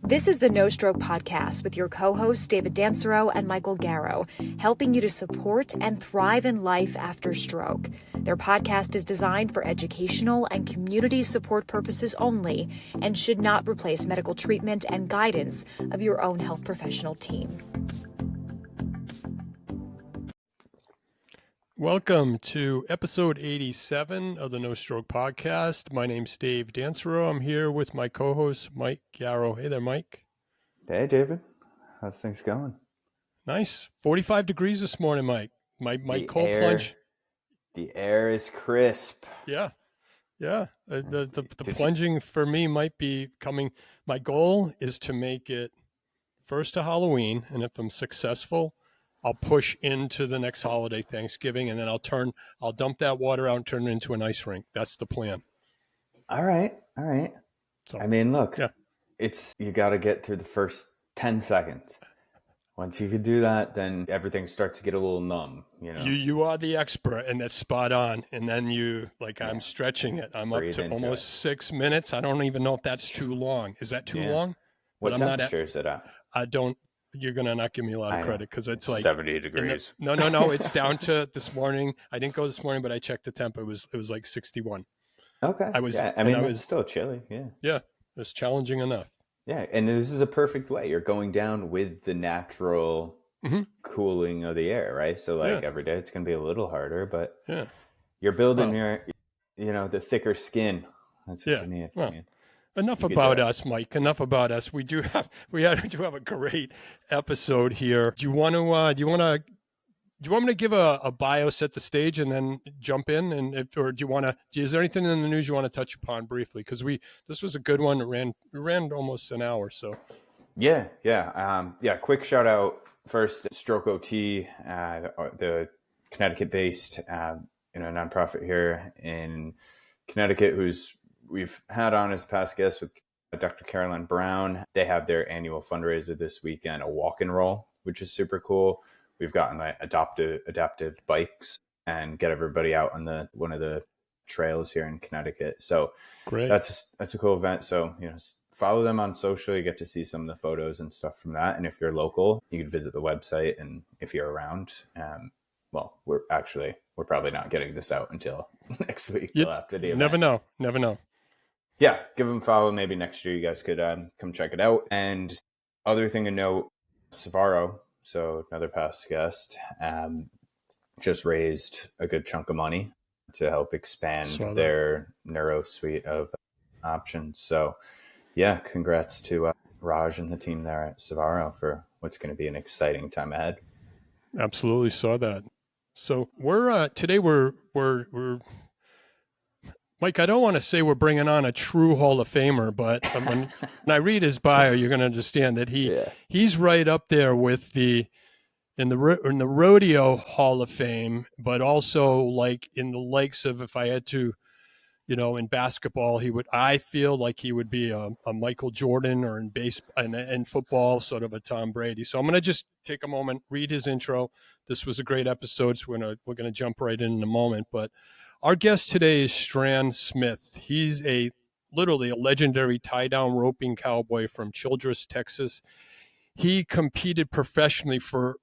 This is the No Stroke Podcast with your co-hosts David Dansereau and Michael Garrow, helping you to support and thrive in life after stroke. Their podcast is designed for educational and community support purposes only and should not replace medical treatment and guidance of your own health professional team. Welcome to episode 87 of the No Stroke Podcast. My name's Dave Dansereau. I'm here with my co-host, Mike Garrow. Hey there, Mike. Hey, David. How's things going? Nice. 45 degrees this morning, Mike. My cold plunge. The air is crisp. Yeah. The plunging for me might be coming. My goal is to make it first to Halloween, and if I'm successful, I'll push into the next holiday, Thanksgiving, and then I'll dump that water out and turn it into an ice rink. That's the plan. All right. So, I mean, look, you got to get through the first 10 seconds. Once you can do that, then everything starts to get a little numb, you know. You are the expert, and that's spot on. And then I'm stretching it. I'm Breathe up to into almost 6 minutes. I don't even know if that's too long. Is that too long? What temperature is it at? You're going to not give me a lot of credit because it's like 70 degrees. No. It's down to this morning. I didn't go this morning, but I checked the temp. It was like 61. Okay. It's still chilly. Yeah. Yeah. It was challenging enough. Yeah. And this is a perfect way. You're going down with the natural cooling of the air, right? So every day it's going to be a little harder, but you're building the thicker skin. That's what you need. Well, enough about us, Mike. Enough about us. We do have a great episode here. Do you want me to give a bio, set the stage, and then jump in? Is there anything in the news you want to touch upon briefly? Because this was a good one. It ran almost an hour. So yeah. Quick shout out first, Stroke OT, the Connecticut-based nonprofit here in Connecticut, we've had on as past guest with Dr. Caroline Brown. They have their annual fundraiser this weekend, a walk and roll, which is super cool. We've gotten adaptive bikes and get everybody out on one of the trails here in Connecticut. So great. That's a cool event. So, follow them on social. You get to see some of the photos and stuff from that. And if you're local, you can visit the website. And if you're around, we're probably not getting this out until next week. Till after the event. Never know. Yeah, give them a follow. Maybe next year you guys could come check it out. And other thing to note, Savaro, so another past guest, just raised a good chunk of money to help expand their neuro suite of options. So congrats to Raj and the team there at Savaro for what's going to be an exciting time ahead. Absolutely saw that. So today we're Mike, I don't want to say we're bringing on a true Hall of Famer, but when I read his bio, you're going to understand that he's right up there with in the rodeo Hall of Fame, but also like in the likes of, if I had to, in basketball, I feel like he would be a Michael Jordan, or in in football, sort of a Tom Brady. So I'm going to just take a moment, read his intro. This was a great episode, so we're going to jump right in a moment, but our guest today is Stran Smith. He's literally a legendary tie-down roping cowboy from Childress, Texas. He competed professionally for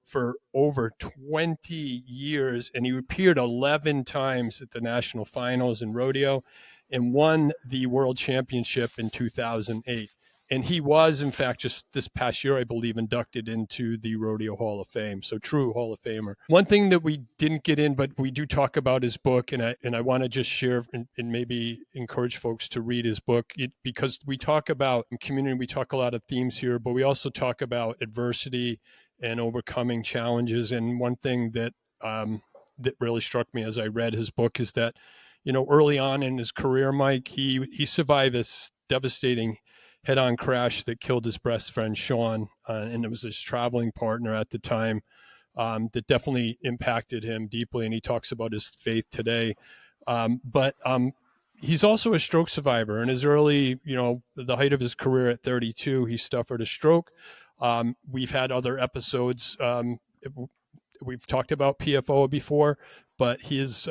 over 20 years, and he appeared 11 times at the National Finals in Rodeo and won the World Championship in 2008. And he was, in fact, just this past year, I believe, inducted into the Rodeo Hall of Fame. So true Hall of Famer. One thing that we didn't get in, but we do talk about his book, and I want to just share and maybe encourage folks to read his book, because we talk about in community, we talk a lot of themes here, but we also talk about adversity and overcoming challenges. And one thing that really struck me as I read his book is that, early on in his career, Mike, he survived this devastating head-on crash that killed his best friend, Sean, and it was his traveling partner at the time, that definitely impacted him deeply, and he talks about his faith today. But he's also a stroke survivor. In his early, the height of his career at 32, he suffered a stroke. We've had other episodes. We've talked about PFO before, but his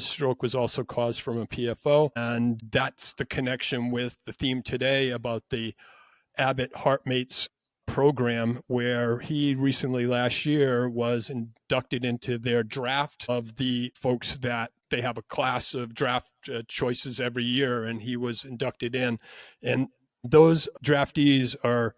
stroke was also caused from a PFO. And that's the connection with the theme today about the Abbott HeartMates Program, where he recently last year was inducted into their draft of the folks that they have a class of draft choices every year, and he was inducted in. And those draftees are,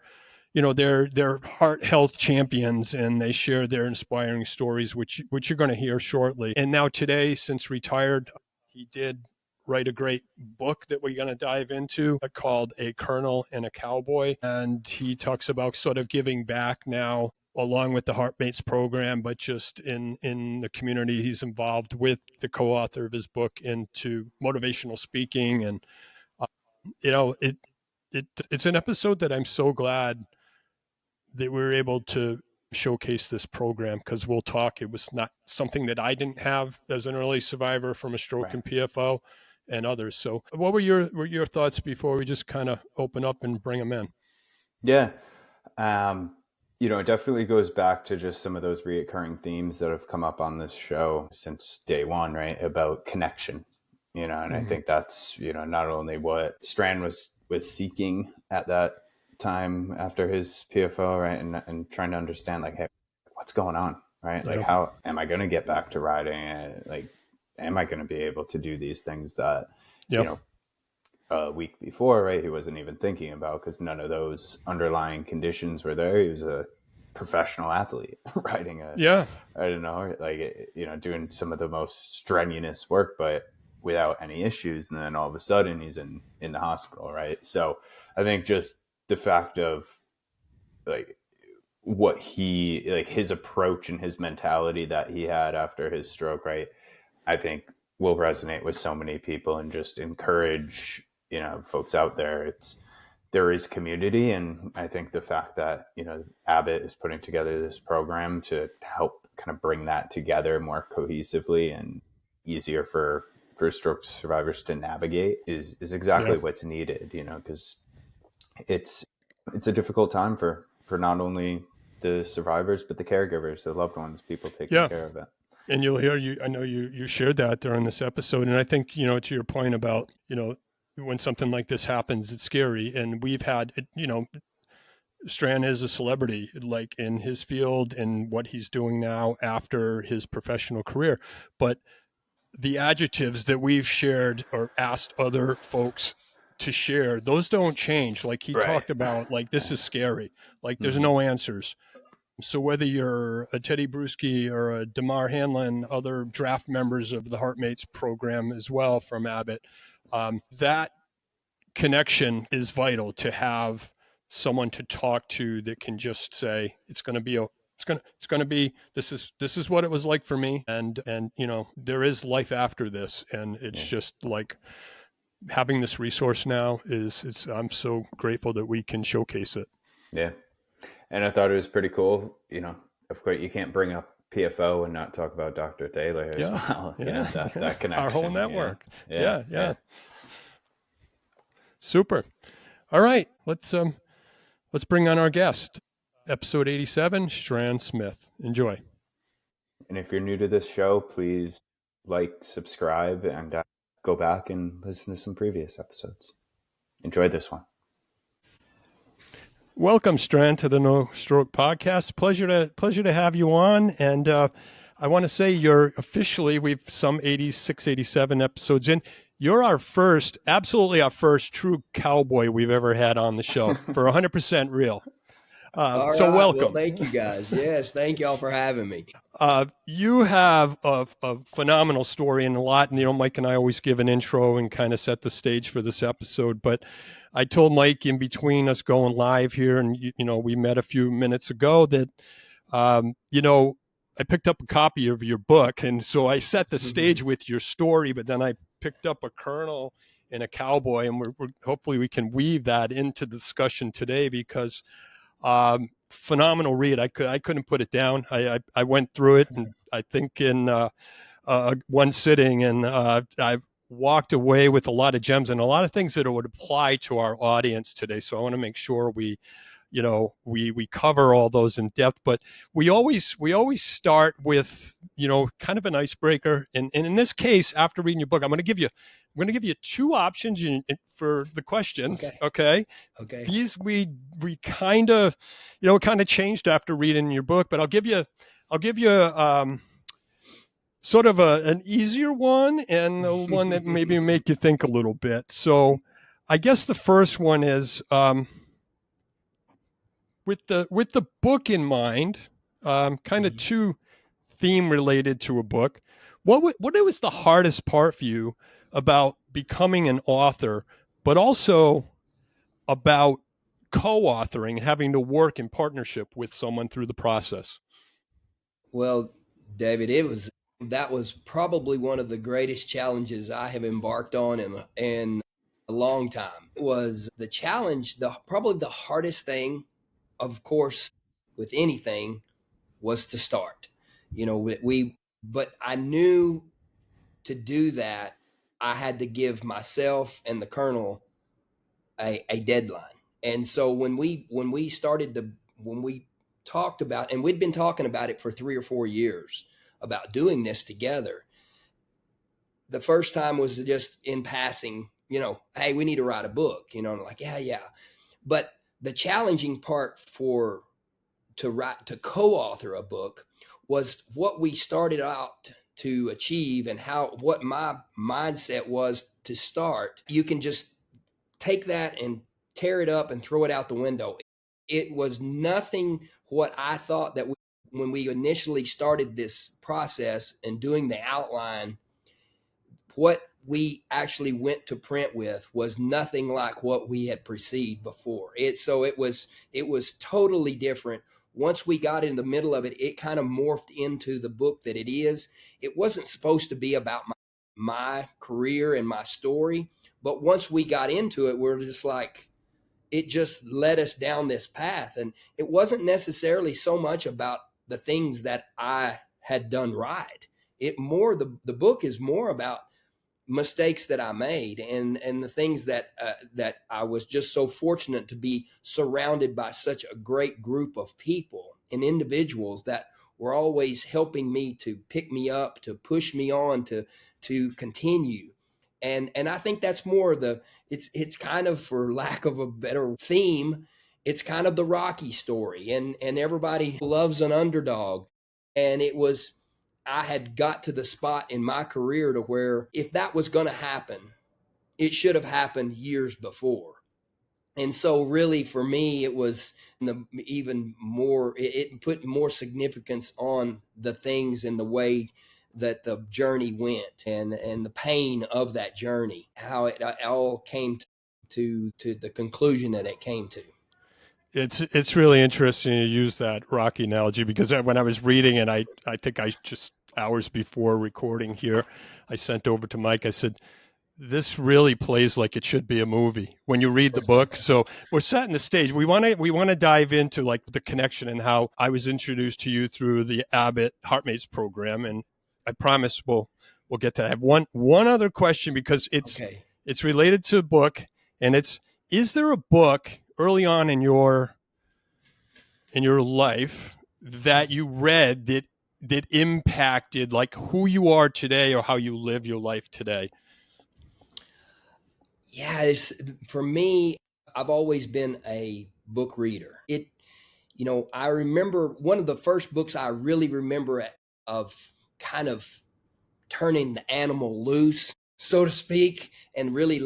they're heart health champions, and they share their inspiring stories, which you're going to hear shortly. And now today, since retired, he did write a great book that we're going to dive into called A Colonel and a Cowboy. And he talks about sort of giving back now along with the HeartMates program, but just in the community he's involved with, the co-author of his book, into motivational speaking. And, it's an episode that I'm so glad that we were able to showcase this program, because we'll talk. It was not something that I didn't have as an early survivor from a stroke and PFO and others. So what were your thoughts before we just kind of open up and bring them in? Yeah. It definitely goes back to just some of those reoccurring themes that have come up on this show since day one, right? About connection, and I think that's, not only what Stran was seeking at that time after his PFO, right? And trying to understand, like, hey, what's going on, right? Like, how am I going to get back to riding? Like, am I going to be able to do these things that, a week before, right, he wasn't even thinking about, because none of those underlying conditions were there. He was a professional athlete riding doing some of the most strenuous work, but without any issues. And then all of a sudden he's in the hospital, right? So I think just the fact of, like, what he, like, his approach and his mentality that he had after his stroke, right, I think will resonate with so many people, and just encourage, folks out there. There is community. And I think the fact that, Abbott is putting together this program to help kind of bring that together more cohesively and easier for stroke survivors to navigate is exactly what's needed, because it's a difficult time for not only the survivors, but the caregivers, the loved ones, people taking care of it. And you'll hear, I know you shared that during this episode. And I think, to your point about, when something like this happens, it's scary. And we've had, Stran is a celebrity, like, in his field and what he's doing now after his professional career. But the adjectives that we've shared or asked other folks to share, those don't change. Like he talked about, like, this is scary. Like, there's no answers. So whether you're a Teddy Bruschi or a Damar Hanlon, other draft members of the HeartMates program as well from Abbott, that connection is vital, to have someone to talk to that can just say, it's going to be, this is what it was like for me. And, there is life after this. And it's just like having this resource now I'm so grateful that we can showcase it. Yeah. And I thought it was pretty cool. Of course, you can't bring up PFO and not talk about Dr. Thaler as well. That connection. Our whole network. Yeah. Super. All right. Let's bring on our guest. Episode 87, Stran Smith. Enjoy. And if you're new to this show, please subscribe, and go back and listen to some previous episodes. Enjoy this one. Welcome, Stran, to the No Stroke Podcast. Pleasure to have you on. And I want to say we've some 86, 87 episodes in. You're absolutely our first true cowboy we've ever had on the show, for 100% real. So welcome. Well, thank you, guys. Yes, thank y'all for having me. You have a phenomenal story, and a lot, and Mike and I always give an intro and kind of set the stage for this episode. But I told Mike in between us going live here, and we met a few minutes ago, that I picked up a copy of your book, and so I set the stage with your story. But then I picked up A Colonel and a Cowboy, and we're hopefully we can weave that into the discussion today, because phenomenal read. I couldn't put it down. I went through it, and I think in one sitting, and I walked away with a lot of gems and a lot of things that would apply to our audience today. So I want to make sure we we cover all those in depth, but we always start with, kind of an icebreaker. And in this case, after reading your book, I'm going to give you two options for the questions. Okay. These we kind of, changed after reading your book, but I'll give you sort of an easier one and one that maybe make you think a little bit. So I guess the first one is, with the book in mind, kind of two theme related to a book. What was the hardest part for you about becoming an author, but also about co-authoring, having to work in partnership with someone through the process? Well, David, that was probably one of the greatest challenges I have embarked on in a long time. It was the challenge, probably the hardest thing, of course, with anything, was to start. But I knew to do that, I had to give myself and the Colonel a deadline. And so when we talked about, and we'd been talking about it for 3 or 4 years about doing this together. The first time was just in passing, hey, we need to write a book, and I'm like, yeah. But the challenging part to co-author a book was what we started out to achieve and what my mindset was to start. You can just take that and tear it up and throw it out the window. It was nothing what I thought that when we initially started this process and doing the outline, what we actually went to print with was nothing like what we had perceived before. It was totally different. Once we got in the middle of it, it kind of morphed into the book that it is. It wasn't supposed to be about my career and my story, but once we got into it, we're just like, it just led us down this path. And it wasn't necessarily so much about the things that I had done right. The book is more about mistakes that I made and the things that I was just so fortunate to be surrounded by such a great group of people and individuals that were always helping me, to pick me up, to push me on, to continue. And I think that's more it's kind of, for lack of a better theme, it's kind of the Rocky story, and everybody loves an underdog. And I had got to the spot in my career to where if that was going to happen, it should have happened years before. And so really for me, it was even more, it put more significance on the things and the way that the journey went, and the pain of that journey, how it all came to the conclusion that it came to. It's really interesting to use that Rocky analogy, because when I was reading it, I think I just, hours before recording here, I sent over to Mike. I said, this really plays like it should be a movie when you read the book. So we're setting the stage. We want to dive into like the connection and how I was introduced to you through the Abbott HeartMates program. And I promise we'll get to that. I have one other question, because it's related to a book, and is there a book early on in your life that you read that impacted like who you are today or how you live your life today? Yeah, for me, I've always been a book reader. I remember one of the first books I really remember of kind of turning the animal loose, so to speak, and really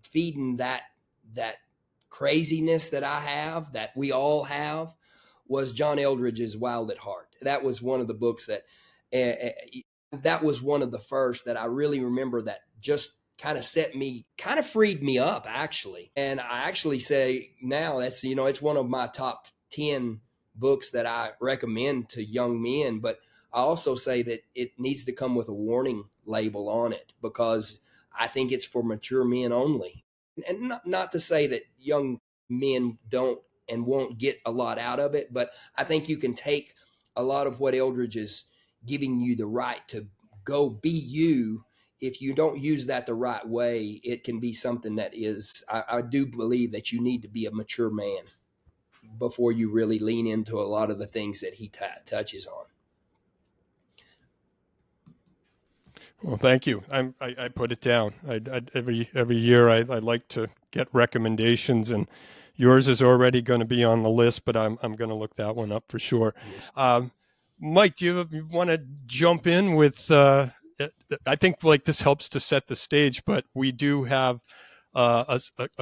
feeding that craziness that I have, that we all have, was John Eldridge's Wild at Heart. That was one of the books that was one of the first that I really remember that just kind of freed me up, actually. And I actually say now it's one of my top 10 books that I recommend to young men, but I also say that it needs to come with a warning label on it, because I think it's for mature men only. And not to say that young men don't and won't get a lot out of it, but I think you can take a lot of what Eldridge is giving you the right to go be you. If you don't use that the right way, it can be something that is, I do believe that you need to be a mature man. before you really lean into a lot of the things that he touches on. Well, thank you. I put it down. Every year I like to get recommendations, and yours is already going to be on the list, but I'm going to look that one up for sure. Yes. Mike, do you want to jump in with? I think like this helps to set the stage, but we do have a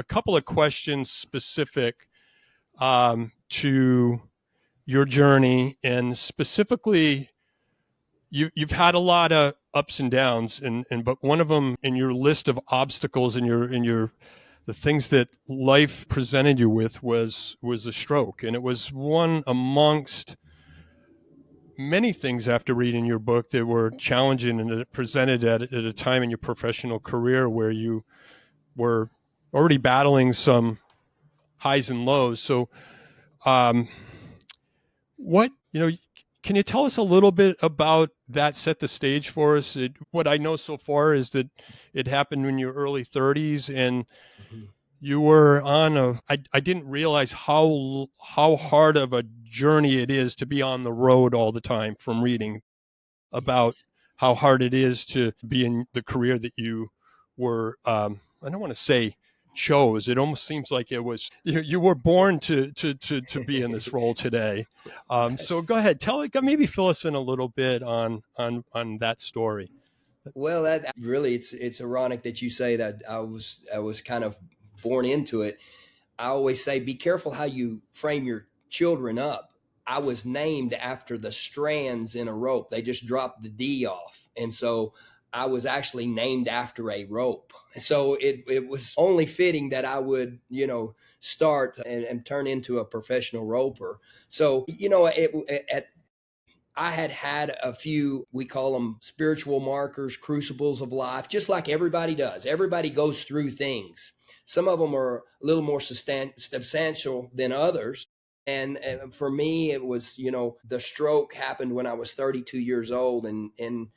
couple of questions specific to your journey, and specifically, you've had a lot of ups and downs, but one of them in your list of obstacles in your the things that life presented you with was a stroke, and it was one amongst many things after reading your book that were challenging, and it presented at a time in your professional career where you were already battling some highs and lows. So, what, can you tell us a little bit about that, set the stage for us? What I know so far is that it happened in your early 30s, and you were on I didn't realize how hard of a journey it is to be on the road all the time, from reading about how hard it is to be in the career that you were, I don't want to say chose. It almost seems like it was, you were born to be in this role today. So go ahead, maybe fill us in a little bit on that story. Well, that really, it's ironic that you say that I was kind of born into it. I always say, be careful how you frame your children up. I was named after the strands in a rope. They just dropped the D off. And so I was actually named after a rope. So it was only fitting that I would, start and turn into a professional roper. So, I had a few, we call them spiritual markers, crucibles of life, just like everybody does. Everybody goes through things. Some of them are a little more substantial than others. And for me, it was, the stroke happened when I was 32 years old, and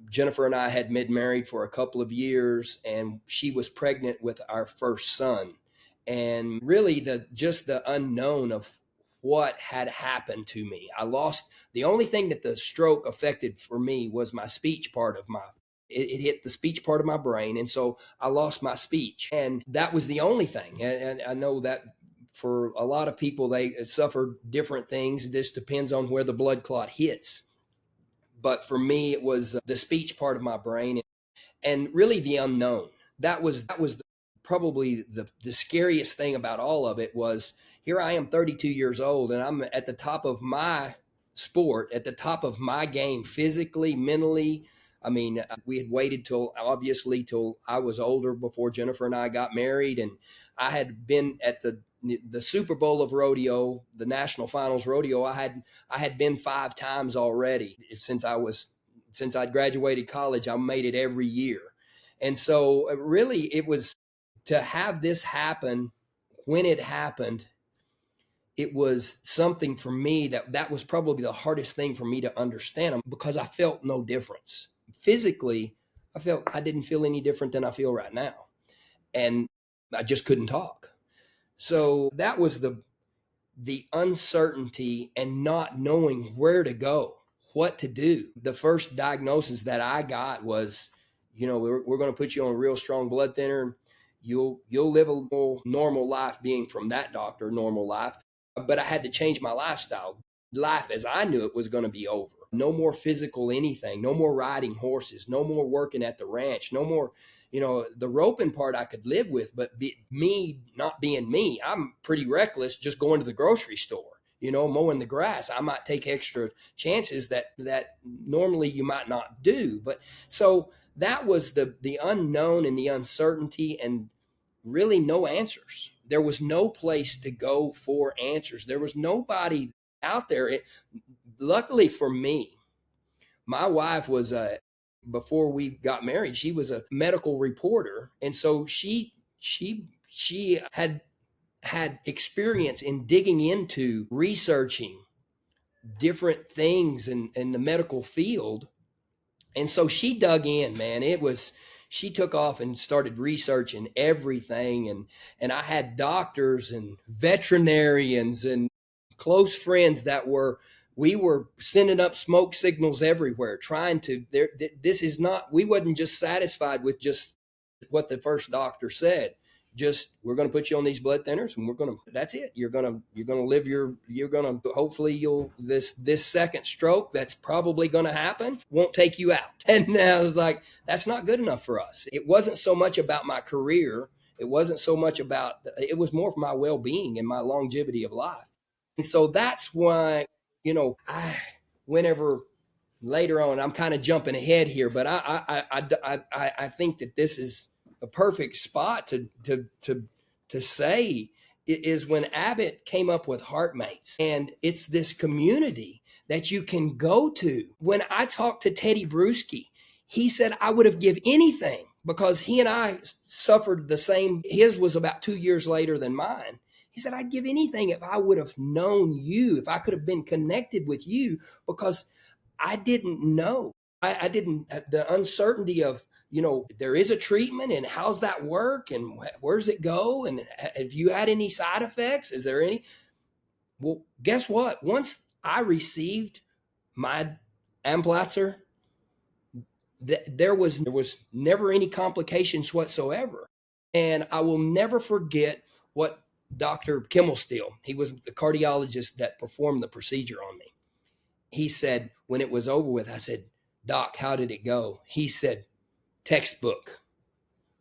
Jennifer and I had been married for a couple of years, and she was pregnant with our first son. And really the unknown of what had happened to me. The only thing that the stroke affected for me was my speech part of it hit the speech part of my brain. And so I lost my speech, and that was the only thing. And I know that for a lot of people, they suffer different things. It just depends on where the blood clot hits. But for me, it was the speech part of my brain, and really the unknown. That was probably the scariest thing about all of it. Was here I am 32 years old, and I'm at the top of my sport, at the top of my game, physically, mentally. I mean, we had waited till I was older before Jennifer and I got married, and I had been at the Super Bowl of rodeo, the National Finals Rodeo. I had been 5 times already since I'd graduated college. I made it every year. And so really it was to have this happen when it happened. It was something for me that was probably the hardest thing for me to understand, because I felt no difference. Physically, I didn't feel any different than I feel right now. And I just couldn't talk. So that was the uncertainty and not knowing where to go, what to do. The first diagnosis that I got was, we're going to put you on a real strong blood thinner. You'll live a more normal life, being from that doctor, normal life. But I had to change my lifestyle. Life as I knew it was going to be over. No more physical anything, no more riding horses, no more working at the ranch, no more, the roping part I could live with, but me not being me. I'm pretty reckless just going to the grocery store, mowing the grass. I might take extra chances that normally you might not do. But so that was the unknown and the uncertainty, and really no answers. There was no place to go for answers. There was nobody out there. Luckily for me, my wife was before we got married, she was a medical reporter. And so she had experience in digging into researching different things in the medical field. And so she dug in, man. she took off and started researching everything. And I had doctors and veterinarians and close friends that we were sending up smoke signals everywhere, trying to, this is not, we wasn't just satisfied with just what the first doctor said. Just, we're going to put you on these blood thinners and that's it. You're going to live hopefully this second stroke that's probably going to happen won't take you out. And I was like, that's not good enough for us. It wasn't so much about my career. It wasn't so much about, it was more for my well-being and my longevity of life. And so that's why, whenever later on, I'm kind of jumping ahead here, but I think that this is a perfect spot to say is when Abbott came up with HeartMates, and it's this community that you can go to. When I talked to Teddy Bruschi, he said I would have give anything, because he and I suffered the same. His was about 2 years later than mine. He said, I'd give anything if I would have known you, if I could have been connected with you, because I didn't know. I didn't, the uncertainty of, there is a treatment and how's that work and where's it go? And have you had any side effects? Is there any? Well, guess what? Once I received my Amplatzer, there was never any complications whatsoever. And I will never forget what Dr. Kimmelsteele, he was the cardiologist that performed the procedure on me. He said, when it was over with, I said, Doc, how did it go? He said, textbook.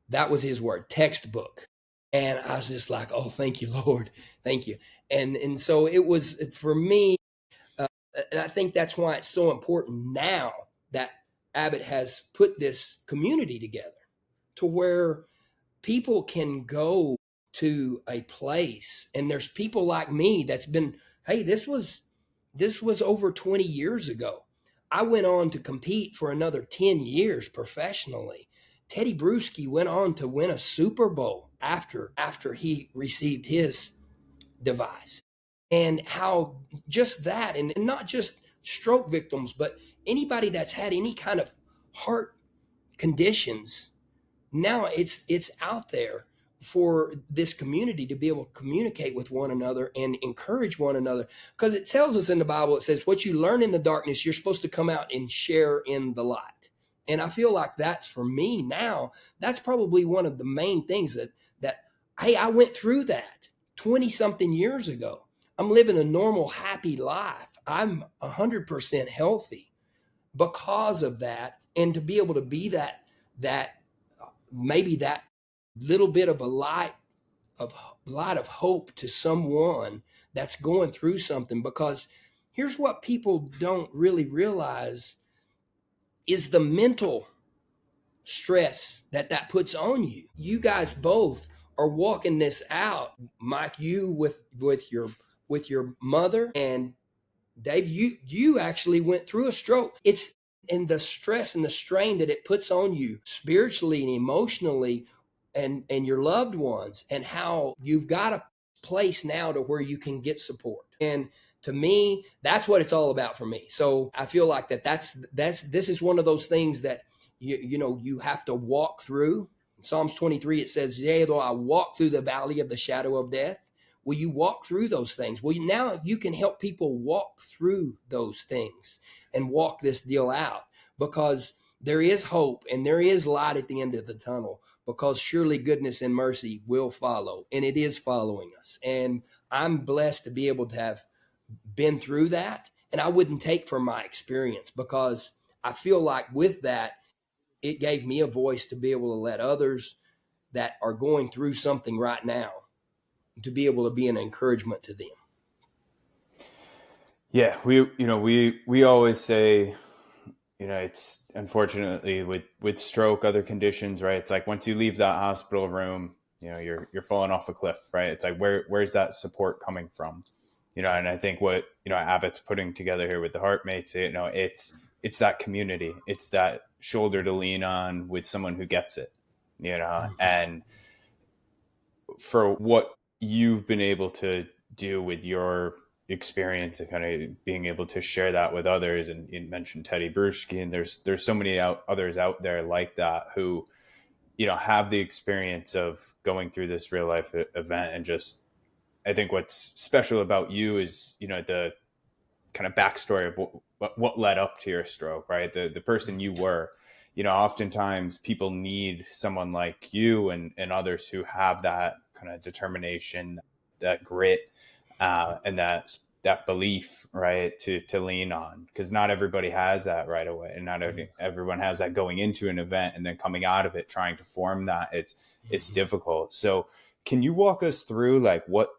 That was his word, textbook. And I was just like, oh, thank you, Lord. Thank you. And so it was for me, and I think that's why it's so important now that Abbott has put this community together to where people can go to a place, and there's people like me that's been, hey, this was over 20 years ago. I went on to compete for another 10 years professionally. Teddy Bruschi went on to win a Super Bowl after he received his device. And how just that, and not just stroke victims, but anybody that's had any kind of heart conditions, now it's out there for this community to be able to communicate with one another and encourage one another. Because it tells us in the Bible, it says, what you learn in the darkness, you're supposed to come out and share in the light. And I feel like that's, for me now, that's probably one of the main things that hey, I went through that 20 something years ago. I'm living a normal, happy life. I'm 100% healthy because of that. And to be able to be that maybe that little bit of a light of hope to someone that's going through something. Because here's what people don't really realize is the mental stress that puts on you. You guys both are walking this out. Mike, you with your mother, and Dave, you actually went through a stroke. It's and the stress and the strain that it puts on you spiritually and emotionally, and your loved ones, and how you've got a place now to where you can get support. And to me, that's what it's all about for me. So I feel like this is one of those things that you have to walk through. In Psalms 23, it says, yea, though I walk through the valley of the shadow of death. Will you walk through those things? Well, now you can help people walk through those things and walk this deal out, because there is hope and there is light at the end of the tunnel, because surely goodness and mercy will follow, and it is following us. And I'm blessed to be able to have been through that. And I wouldn't take from my experience, because I feel like with that, it gave me a voice to be able to let others that are going through something right now to be able to be an encouragement to them. Yeah, we always say, it's unfortunately with stroke, other conditions, right? It's like once you leave that hospital room, you're falling off a cliff, right? It's like where's that support coming from? And I think what Abbott's putting together here with the HeartMates, it's that community, it's that shoulder to lean on with someone who gets it, and for what you've been able to do with your experience and kind of being able to share that with others. And you mentioned Teddy Bruschi, and there's so many others out there like that who, have the experience of going through this real life event. And just, I think what's special about you is, the kind of backstory of what led up to your stroke, right? The person you were, oftentimes people need someone like you and others who have that kind of determination, that grit, and that belief, right, to lean on, because not everybody has that right away, and not everyone has that going into an event, and then coming out of it trying to form that. It's difficult. So can you walk us through like what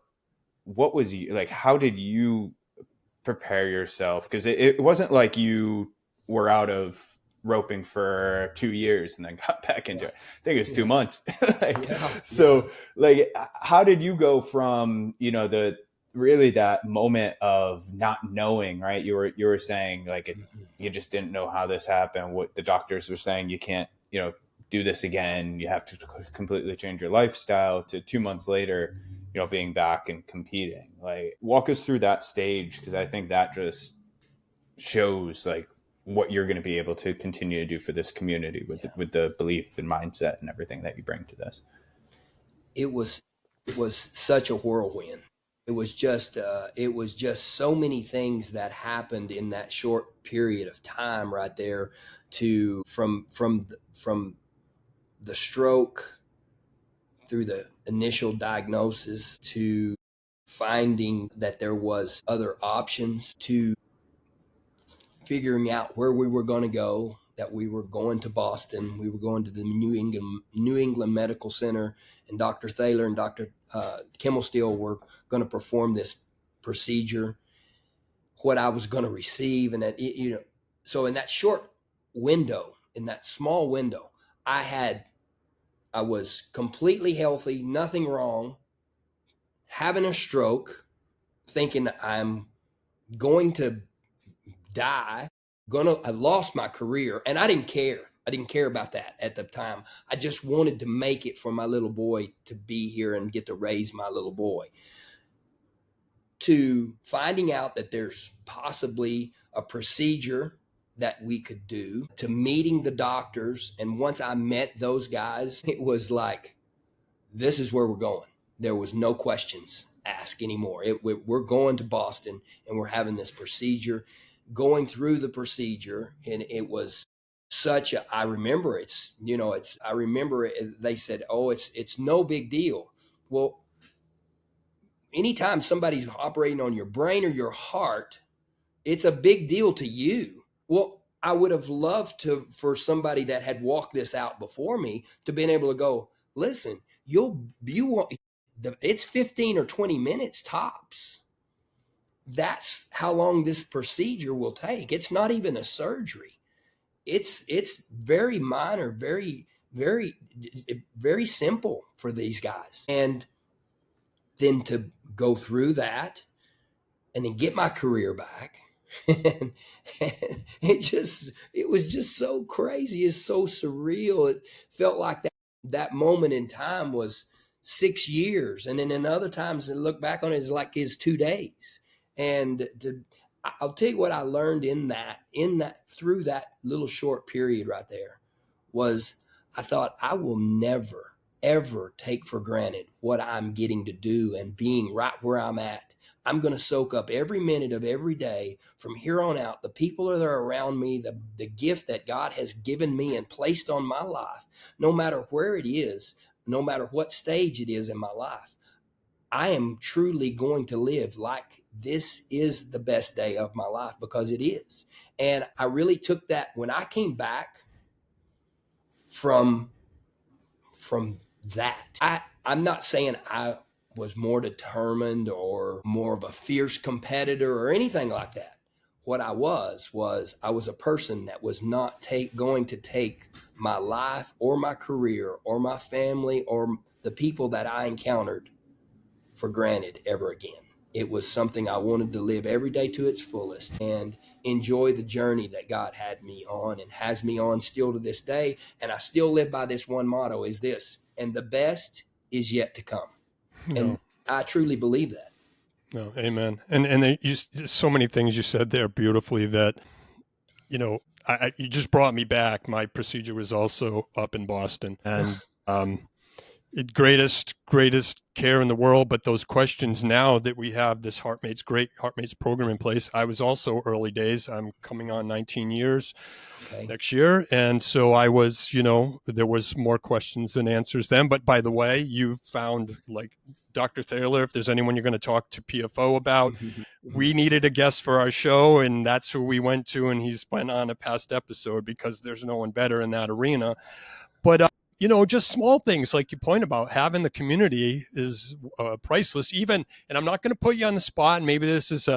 was you like, how did you prepare yourself? Because it wasn't like you were out of roping for 2 years and then got back into it. I think it was 2 months. So like, how did you go from, really that moment of not knowing, right? You were saying like, you just didn't know how this happened. What the doctors were saying, you can't, do this again. You have to completely change your lifestyle, to 2 months later, being back and competing. Like, walk us through that stage, because I think that just shows like what you're going to be able to continue to do for this community with the belief and mindset and everything that you bring to this. It was such a whirlwind. It was just so many things that happened in that short period of time right there, to from the stroke, through the initial diagnosis, to finding that there was other options, to figuring out where we were going to go, that we were going to Boston, we were going to the New England Medical Center, and Dr. Thaler and Dr. Kimmelstiel were going to perform this procedure, what I was going to receive. And that, so in that short window, in that small window, I was completely healthy, nothing wrong, having a stroke, thinking I'm going to die, I lost my career, and I didn't care. I didn't care about that at the time. I just wanted to make it for my little boy to be here and get to raise my little boy. To finding out that there's possibly a procedure that we could do, to meeting the doctors. And once I met those guys, it was like, this is where we're going. There was no questions asked anymore. We're going to Boston and we're having this procedure, going through the procedure. And it was I remember they said, oh, it's no big deal. Well, anytime somebody's operating on your brain or your heart, it's a big deal to you. Well, I would have loved for somebody that had walked this out before me to been able to go, listen, it's 15 or 20 minutes tops. That's how long this procedure will take. It's not even a surgery. It's very minor, very, very, very simple for these guys. And then to go through that and then get my career back. And it was just so crazy. It's so surreal. It felt like that moment in time was 6 years. And then in other times, and look back on it, it's like it's 2 days. And I'll tell you what I learned in that through that little short period right there was, I thought, I will never, ever take for granted what I'm getting to do and being right where I'm at. I'm going to soak up every minute of every day from here on out. The people that are around me, the gift that God has given me and placed on my life, no matter where it is, no matter what stage it is in my life, I am truly going to live like this is the best day of my life, because it is. And I really took that when I came back from that. I'm not saying I was more determined or more of a fierce competitor or anything like that. What I was I was a person that was not going to take my life or my career or my family or the people that I encountered for granted ever again. It was something I wanted to live every day to its fullest and enjoy the journey that God had me on and has me on still to this day. And I still live by this one motto, is this: and the best is yet to come. No. And I truly believe that. No, amen. And so many things you said there beautifully that, you just brought me back. My procedure was also up in Boston, and greatest care in the world. But those questions now that we have this great HeartMates program in place, I was also early days. I'm coming on 19 years next year. And so I was, there was more questions than answers then. But by the way, you found like Dr. Thaler, if there's anyone you're going to talk to PFO about, we needed a guest for our show, and that's who we went to. And he's been on a past episode because there's no one better in that arena. But just small things like you point about having the community is priceless. Even, and I'm not going to put you on the spot. And maybe this is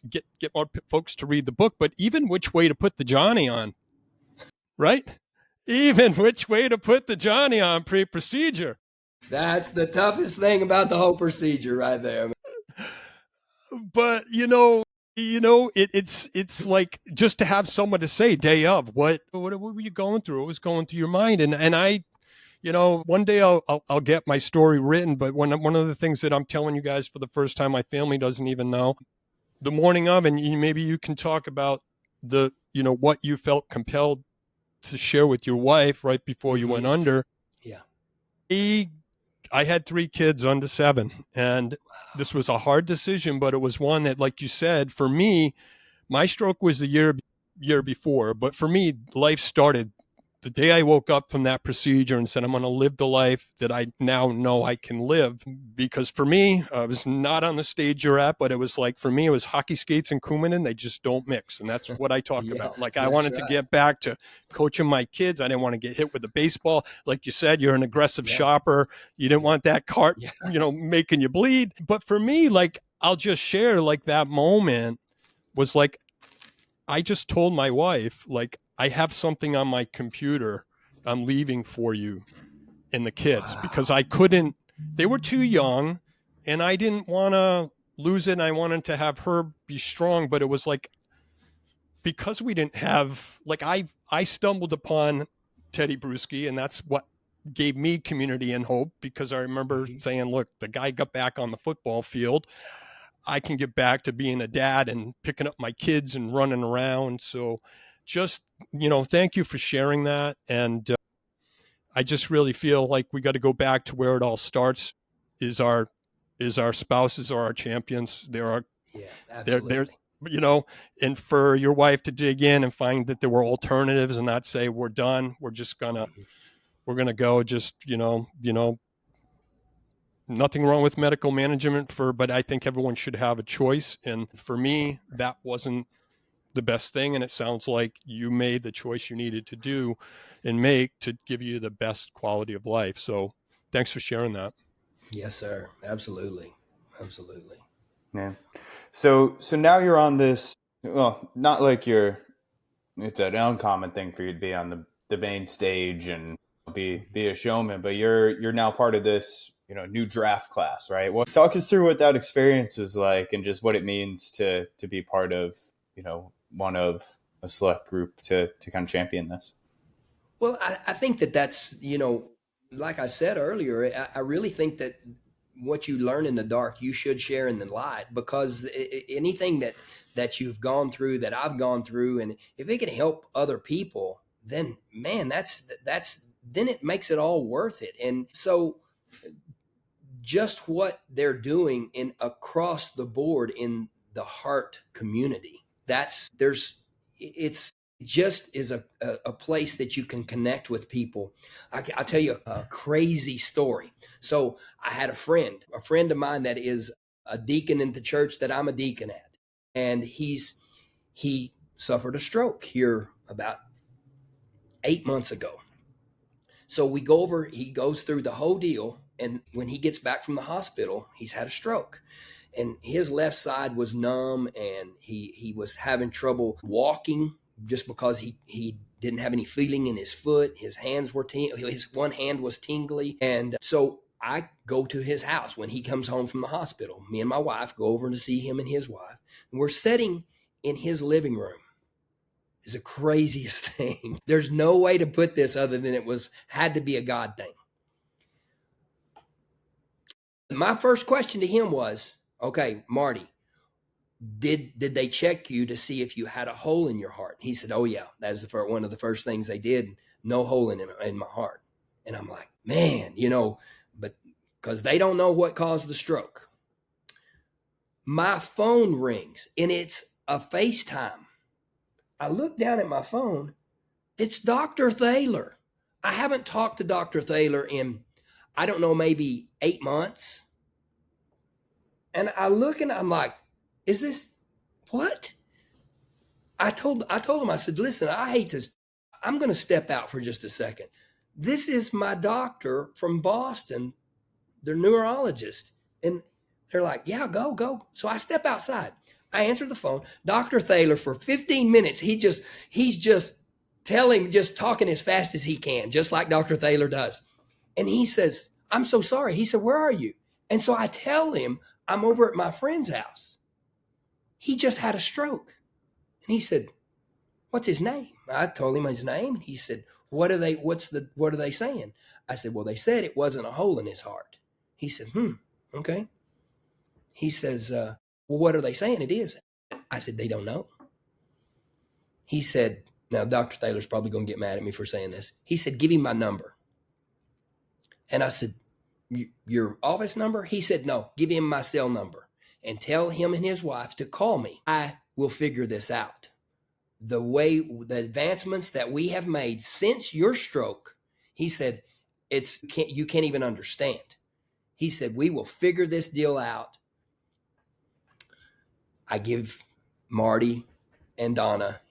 get more folks to read the book, but even which way to put the Johnny on, right? Even which way to put the Johnny on pre-procedure. That's the toughest thing about the whole procedure right there. But it's like just to have someone to say day of what were you going through? What was going through your mind? And I, one day I'll get my story written. But one of the things that I'm telling you guys for the first time, my family doesn't even know. The morning of, and maybe you can talk about what you felt compelled to share with your wife right before you went under. Yeah. I had 3 kids under 7, and this was a hard decision, but it was one that, like you said, for me, my stroke was the year before, but for me, life started the day I woke up from that procedure and said, I'm going to live the life that I now know I can live. Because for me, I was not on the stage you're at, but it was like, for me, it was hockey skates and Kuminen. They just don't mix. And that's what I talk about. Like, I wanted to get back to coaching my kids. I didn't want to get hit with a baseball. Like you said, you're an aggressive shopper. You didn't want that cart, making you bleed. But for me, like, I'll just share, like, that moment was like, I just told my wife, like, I have something on my computer I'm leaving for you and the kids, because I couldn't, they were too young and I didn't want to lose it. And I wanted to have her be strong, but it was like, because we didn't have, like, I stumbled upon Teddy Bruschi, and that's what gave me community and hope, because I remember saying, look, the guy got back on the football field. I can get back to being a dad and picking up my kids and running around. So just, thank you for sharing that. And I just really feel like we got to go back to where it all starts is our spouses are our champions. Absolutely. And for your wife to dig in and find that there were alternatives and not say, we're done. We're just we're going to go just, nothing wrong with medical management but I think everyone should have a choice. And for me, that wasn't the best thing. And it sounds like you made the choice you needed to do and make to give you the best quality of life. So thanks for sharing that. Yes, sir. Absolutely. Yeah. So now you're on this, well, not like it's an uncommon thing for you to be on the main stage and be a showman, but you're now part of this, new draft class, right? Well, talk us through what that experience was like and just what it means to be part of, one of a select group to kind of champion this. Well, I think that's, like I said earlier, I really think that what you learn in the dark, you should share in the light, because anything that you've gone through, that I've gone through, and if it can help other people, then man, then it makes it all worth it. And so just what they're doing across the board in the heart community, it's just is a place that you can connect with people. I'll tell you a crazy story. So I had a friend of mine that is a deacon in the church that I'm a deacon at. And he suffered a stroke here about 8 months ago. So we go over, he goes through the whole deal. And when he gets back from the hospital, he's had a stroke. And his left side was numb, and he was having trouble walking just because he didn't have any feeling in his foot. His hands were his one hand was tingly. And so I go to his house when he comes home from the hospital. Me and my wife go over to see him and his wife. And we're sitting in his living room. It's the craziest thing. There's no way to put this other than had to be a God thing. My first question to him was, okay, Marty, did they check you to see if you had a hole in your heart? He said, oh yeah, that's one of the first things they did. No hole in my heart. And I'm like, man, but because they don't know what caused the stroke. My phone rings and it's a FaceTime. I look down at my phone. It's Dr. Thaler. I haven't talked to Dr. Thaler in, I don't know, maybe 8 months. And I look and I'm like, is this what? I told him, I said, listen, I'm going to step out for just a second. This is my doctor from Boston, their neurologist. And they're like, yeah, go. So I step outside. I answer the phone. Dr. Thaler, for 15 minutes, he's just talking as fast as he can, just like Dr. Thaler does. And he says, I'm so sorry. He said, where are you? And so I tell him I'm over at my friend's house. He just had a stroke. And he said, what's his name? I told him his name. And he said, what are they saying? I said, well, they said it wasn't a hole in his heart. He said, okay. He says, well, what are they saying it is? I said, they don't know. He said, now Dr. Thaler's probably going to get mad at me for saying this. He said, give him my number. And I said, your office number? He said, no, give him my cell number and tell him and his wife to call me. I will figure this out. The advancements that we have made since your stroke, he said, you can't even understand. He said, we will figure this deal out. I give Marty and Donna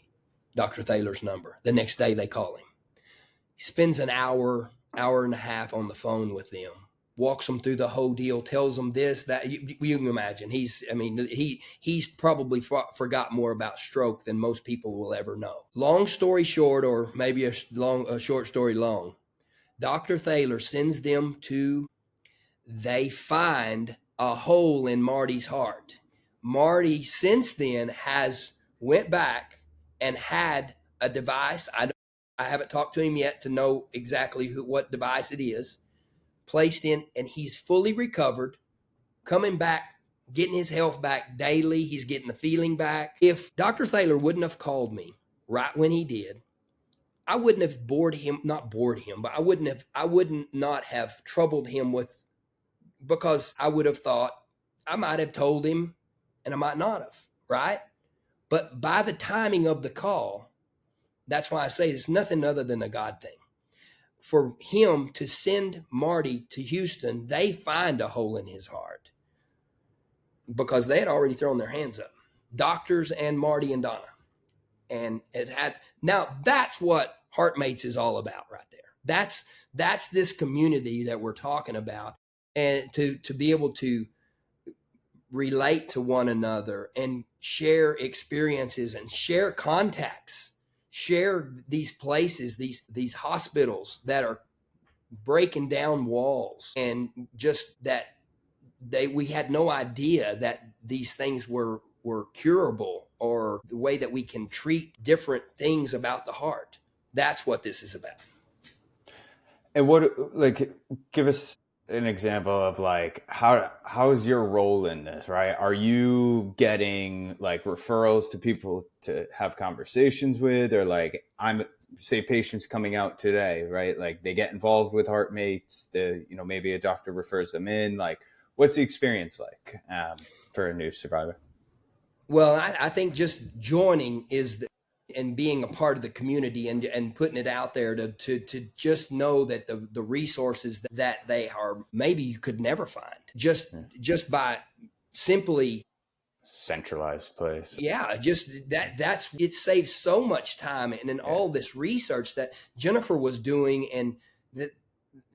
Dr. Thaler's number. The next day they call him. He spends an hour and a half on the phone with them, walks them through the whole deal, tells them this, that. You can imagine. He's probably forgot more about stroke than most people will ever know. Long story short, or maybe a short story long, Dr. Thaler sends them they find a hole in Marty's heart. Marty since then went back and had a device. I haven't talked to him yet to know exactly what device it is, placed in, and he's fully recovered, coming back, getting his health back daily. He's getting the feeling back. If Dr. Thaler wouldn't have called me right when he did, I wouldn't have not bored him, but I wouldn't not have troubled him because I would have thought I might have told him and I might not have, right? But by the timing of the call, that's why I say it's nothing other than a God thing. For him to send Marty to Houston, they find a hole in his heart because they had already thrown their hands up. Doctors and Marty and Donna. And now that's what HeartMates is all about right there. That's this community that we're talking about. And to be able to relate to one another and share experiences and share contacts, share these places, these hospitals that are breaking down walls, and just that we had no idea that these things were curable, or the way that we can treat different things about the heart. That's what this is about. And give us an example of how is your role in this, right? Are you getting referrals to people to have conversations with, or I'm say patients coming out today, right? They get involved with HeartMates, maybe a doctor refers them in. What's the experience like for a new survivor? Well, I think just joining and being a part of the community and putting it out there to just know that the resources that they are, maybe you could never find just by simply centralized place. Yeah, just it saves so much time and then all this research that Jennifer was doing, and that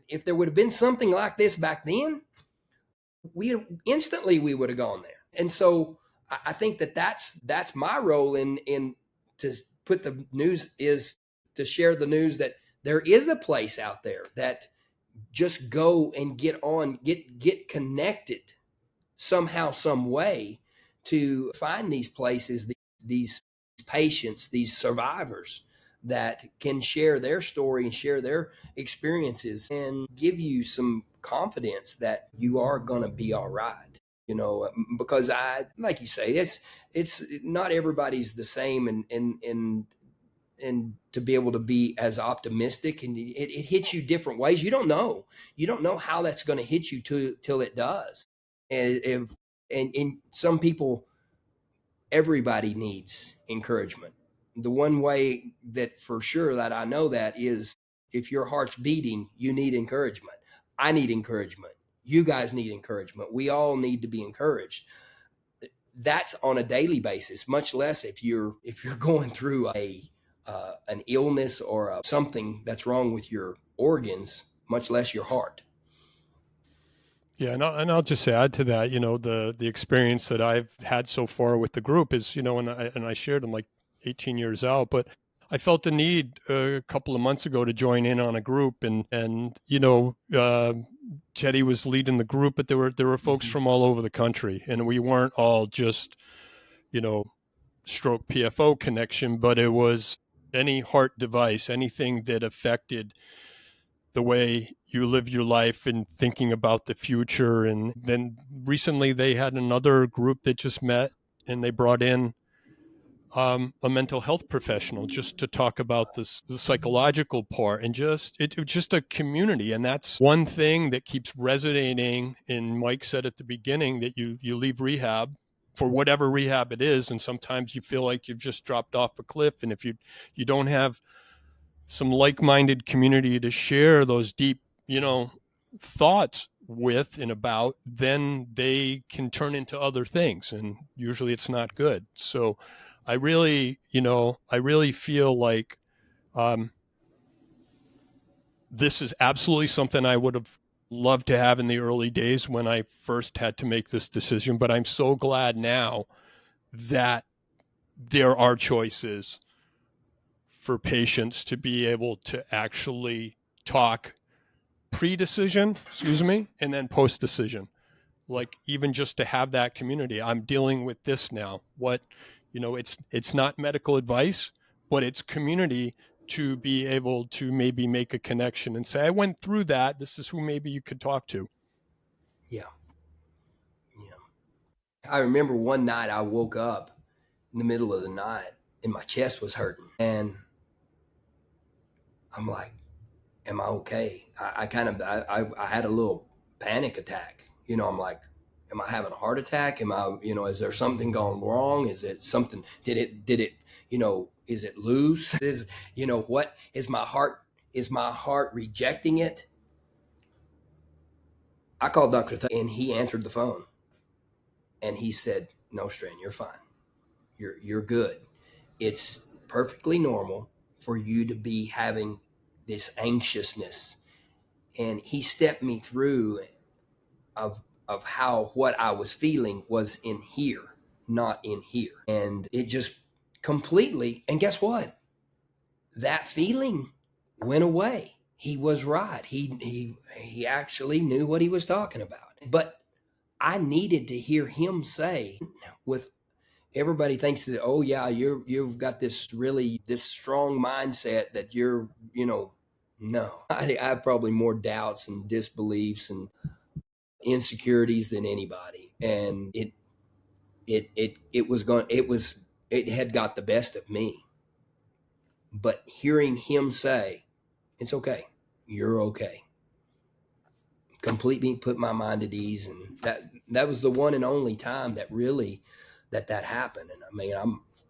if there would have been something like this back then, we would have gone there. And so I think that's my role in to put the news, is to share the news that there is a place out there that just go and get connected somehow, some way, to find these places, these patients, these survivors that can share their story and share their experiences and give you some confidence that you are going to be all right. because like you say, it's not everybody's the same, and to be able to be as optimistic, and it hits you different ways. You don't know how that's going to hit you till it does. And some people, everybody needs encouragement. The one way that for sure that I know that is, if your heart's beating, you need encouragement. I need encouragement. You guys need encouragement. We all need to be encouraged. That's on a daily basis, much less if you're going through an illness or something that's wrong with your organs, much less your heart. Yeah, and I'll just add to that, the experience that I've had so far with the group is, and I shared, I'm like 18 years out, but I felt the need a couple of months ago to join in on a group, and Teddy was leading the group, but there were folks from all over the country, and we weren't all just, stroke PFO connection, but it was any heart device, anything that affected the way you live your life and thinking about the future. And then recently they had another group that just met, and they brought in a mental health professional just to talk about the psychological part, and just a community. And that's one thing that keeps resonating. And Mike said at the beginning that you leave rehab, for whatever rehab it is, and sometimes you feel like you've just dropped off a cliff, and if you don't have some like-minded community to share those deep, thoughts with and about, then they can turn into other things, and usually it's not good. So I really feel like this is absolutely something I would have loved to have in the early days when I first had to make this decision, but I'm so glad now that there are choices for patients to be able to actually talk pre-decision, and then post-decision. Like, even just to have that community, I'm dealing with this now. It's not medical advice, but it's community to be able to maybe make a connection and say, I went through that. This is who maybe you could talk to. Yeah. I remember one night I woke up in the middle of the night and my chest was hurting, and I'm like, am I okay? I had a little panic attack. I'm like, am I having a heart attack? Am I, is there something gone wrong? Is it something, did it, is it loose? What is my heart rejecting it? I called Dr. And he answered the phone, and he said, no, Stran, you're fine. You're good. It's perfectly normal for you to be having this anxiousness. And he stepped me through of how what I was feeling was in here, not in here. And it just completely, and guess what? That feeling went away. He was right. He actually knew what he was talking about. But I needed to hear him say, with everybody thinks that, oh yeah, you've got this strong mindset that you're, no, I have probably more doubts and disbeliefs and insecurities than anybody. And it had got the best of me. But hearing him say, it's okay, you're okay, completely put my mind at ease. And that was the one and only time that really that happened. And I mean,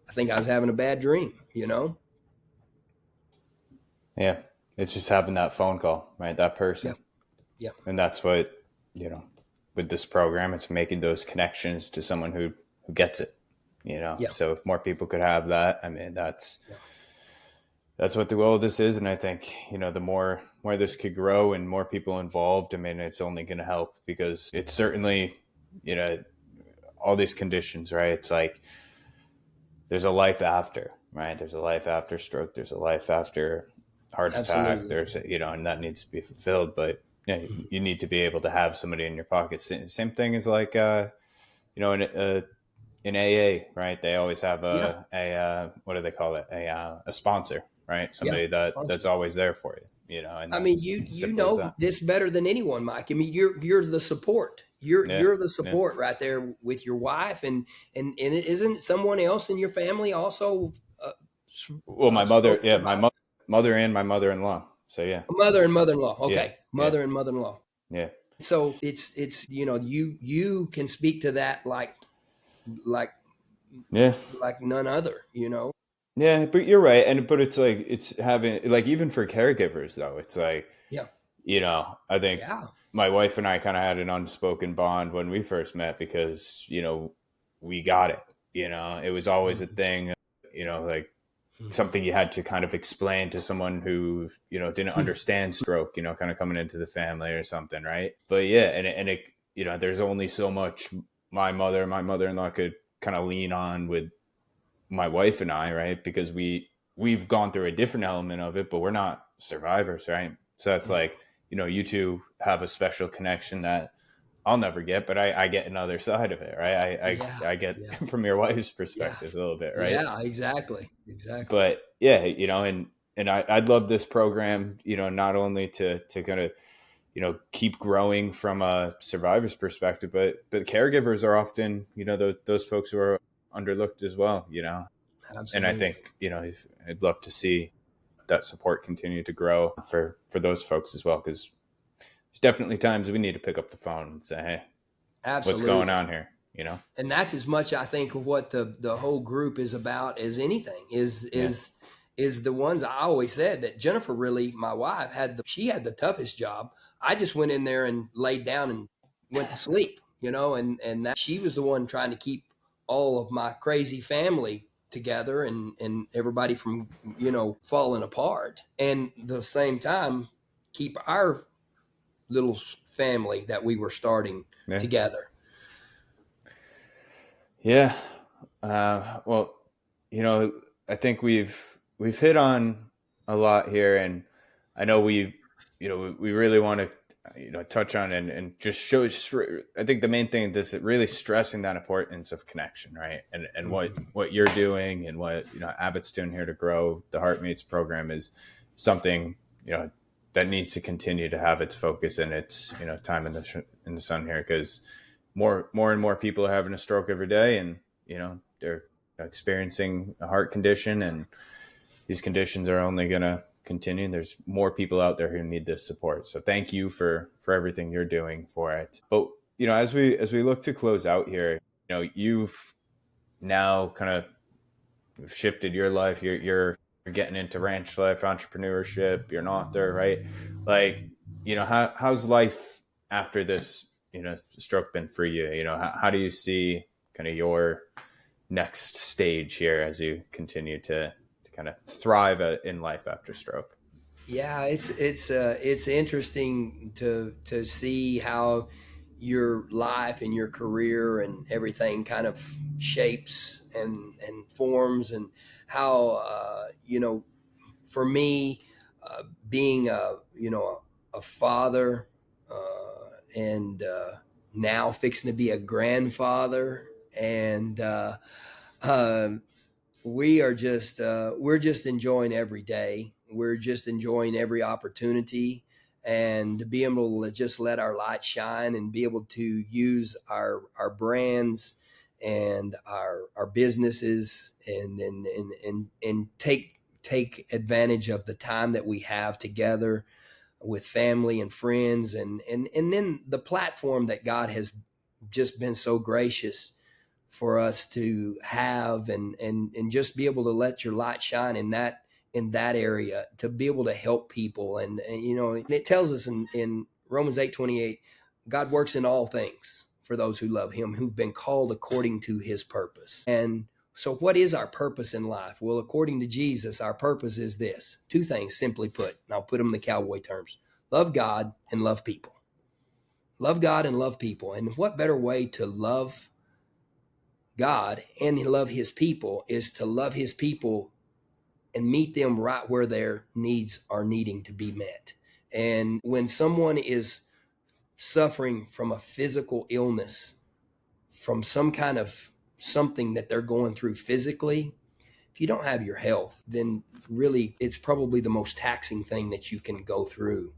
I think I was having a bad dream, Yeah. It's just having that phone call, right? That person. Yeah. And that's what, with this program, it's making those connections to someone who gets it, Yeah. So if more people could have that, I mean, that's what the goal of this is. And I think, the more this could grow and more people involved, I mean, it's only going to help, because it's certainly, all these conditions, right? It's like, there's a life after, right? There's a life after stroke. There's a life after heart attack. There's, and that needs to be fulfilled. But you need to be able to have somebody in your pocket. Same thing as like, in AA, right? They always have what do they call it? A sponsor, right? Somebody that's always there for you, and I mean, that's you simple as know that. this better than anyone, Mike. I mean, you're the support. You're the Yeah. support right there with your wife, and isn't someone else in your family also Well, my mother, stroke yeah, my survivor? mother and my mother-in-law. So yeah, A mother and mother-in-law. yeah, Okay, yeah, mother and mother-in-law. yeah, So it's you can speak to that like yeah. like none other. Yeah, but you're right. But it's like, it's having, like, even for caregivers though, it's like, Yeah, I think yeah. my wife and I kind of had an unspoken bond when we first met because, we got it, it was always a thing, like something you had to kind of explain to someone who, didn't understand stroke, kind of coming into the family or something. Right. But yeah. And it, there's only so much my mother-in-law could kind of lean on with my wife and I, right? Because we've gone through a different element of it, but we're not survivors, right? So that's like, you two have a special connection that I'll never get, but I get another side of it, right? Yeah, I get yeah, from your wife's yeah, perspective a little bit, right? yeah. Exactly. But yeah, and I'd love this program, not only to kind of, keep growing from a survivor's perspective, but caregivers are often, those folks who are underlooked as well, and I Absolutely. think, I'd love to see that support continue to grow for those folks as well, because there's definitely times we need to pick up the phone and say, hey, what's going Absolutely. on here, And that's as much, I think, of what the whole group is about as anything Yeah. is the ones. I always said that Jennifer, really, my wife, she had the toughest job. I just went in there and laid down and went to sleep, and that she was the one trying to keep all of my crazy family together and everybody from, falling apart. And the same time, keep our little family that we were starting Yeah. together. Yeah. Well, I think we've hit on a lot here, and I know we really want to, touch on and just show. I think the main thing is really stressing that importance of connection, right? And what you're doing and what Abbott's doing here to grow the HeartMates program is something that needs to continue to have its focus and its time in the sun here, because more and more people are having a stroke every day, and they're experiencing a heart condition, and these conditions are only going to continue. There's more people out there who need this support, so thank you for everything you're doing for it. But as we look to close out here, you've now kind of shifted your life. You're getting into ranch life, entrepreneurship. You're an author, right? Like, how's life after this stroke been for you? How do you see kind of your next stage here as you continue to kind of thrive in life after stroke? Yeah, it's interesting to see how your life and your career and everything kind of shapes and forms, and how for me, being a father, and now fixing to be a grandfather, and um, we're just enjoying every day. We're just enjoying every opportunity, and to be able to just let our light shine and be able to use our brands and our businesses and take advantage of the time that we have together with family and friends, and then the platform that God has just been so gracious for us to have, and just be able to let your light shine in that area, to be able to help people. And it tells us in Romans 8:28, God works in all things for those who love him, who've been called according to his purpose. And so what is our purpose in life? Well, according to Jesus, our purpose is this: two things, simply put, and I'll put them in the cowboy terms: love God and love people. Love God and love people. And what better way to love God and love his people is to love his people and meet them right where their needs are needing to be met. And when someone is suffering from a physical illness, from some kind of something that they're going through physically, If you don't have your health, then really it's probably the most taxing thing that you can go through.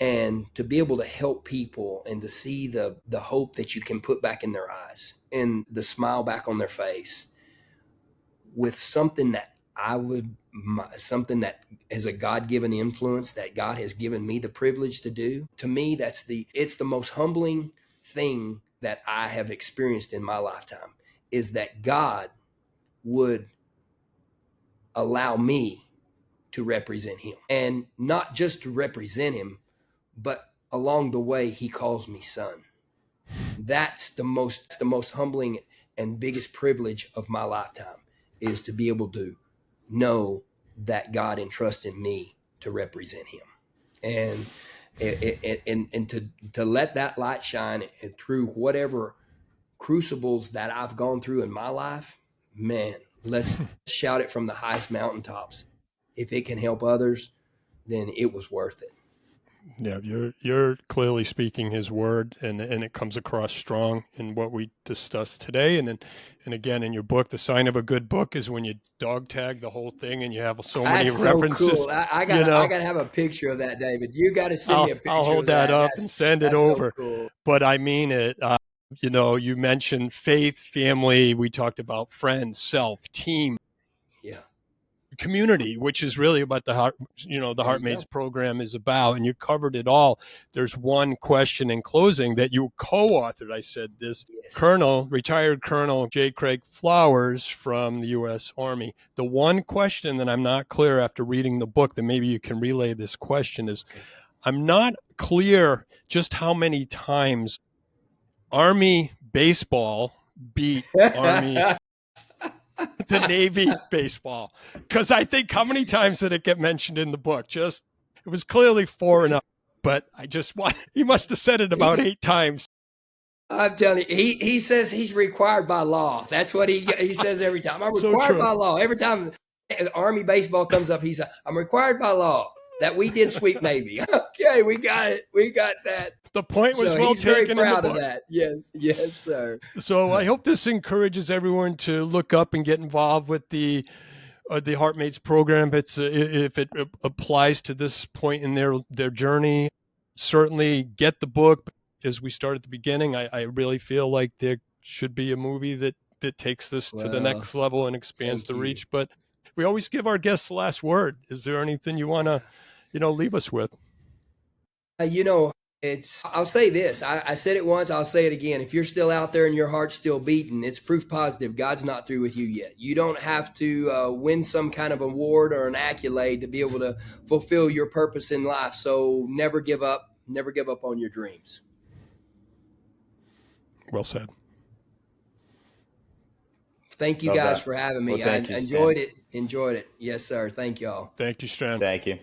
And to be able to help people and to see the hope that you can put back in their eyes and the smile back on their face with something that something that is a God-given influence that God has given me the privilege to do. To me, it's the most humbling thing that I have experienced in my lifetime, is that God would allow me to represent him, and not just to represent him, but along the way, he calls me son. That's the most humbling and biggest privilege of my lifetime, is to be able to know that God entrusted me to represent him. And to let that light shine through whatever crucibles that I've gone through in my life, man, let's shout it from the highest mountaintops. If it can help others, then it was worth it. Yeah, you're clearly speaking his word, and it comes across strong in what we discussed today. And again, in your book, the sign of a good book is when you dog tag the whole thing and you have so many references. So cool. I gotta have a picture of that, David. You got to send me a picture. I'll hold that up and send it over. So cool. But I mean it. You mentioned faith, family. We talked about friends, self, team. Yeah. Community, which is really about the HeartMates program is about, and you covered it all. There's one question in closing that you co-authored. I said this, yes. Retired Colonel J. Craig Flowers from the U.S. Army. The one question that I'm not clear after reading the book, that maybe you can relay this question, is I'm not clear just how many times Army baseball beat Army the Navy baseball, because I think, how many times did it get mentioned in the book? It was clearly 4 enough, but he must have said it about 8 times. I'm telling you, he says he's required by law. That's what he says every time. I'm required by law. Every time Army baseball comes up, he says, I'm required by law that we did sweep Navy. Okay, we got it. We got that. The point was well he's very taken proud in the book. Of that. Yes, sir. So I hope this encourages everyone to look up and get involved with the HeartMates program. If it applies to this point in their journey, certainly get the book. As we start at the beginning, I really feel like there should be a movie that takes this to the next level and expands the reach. But we always give our guests the last word. Is there anything you want to, leave us with? I'll say this. I said it once, I'll say it again. If you're still out there and your heart's still beating, it's proof positive God's not through with you yet. You don't have to win some kind of award or an accolade to be able to fulfill your purpose in life. So never give up. Never give up on your dreams. Well said. Thank you guys for having me. Well, I enjoyed it. Yes, sir. Thank y'all. Thank you, Stran. Thank you.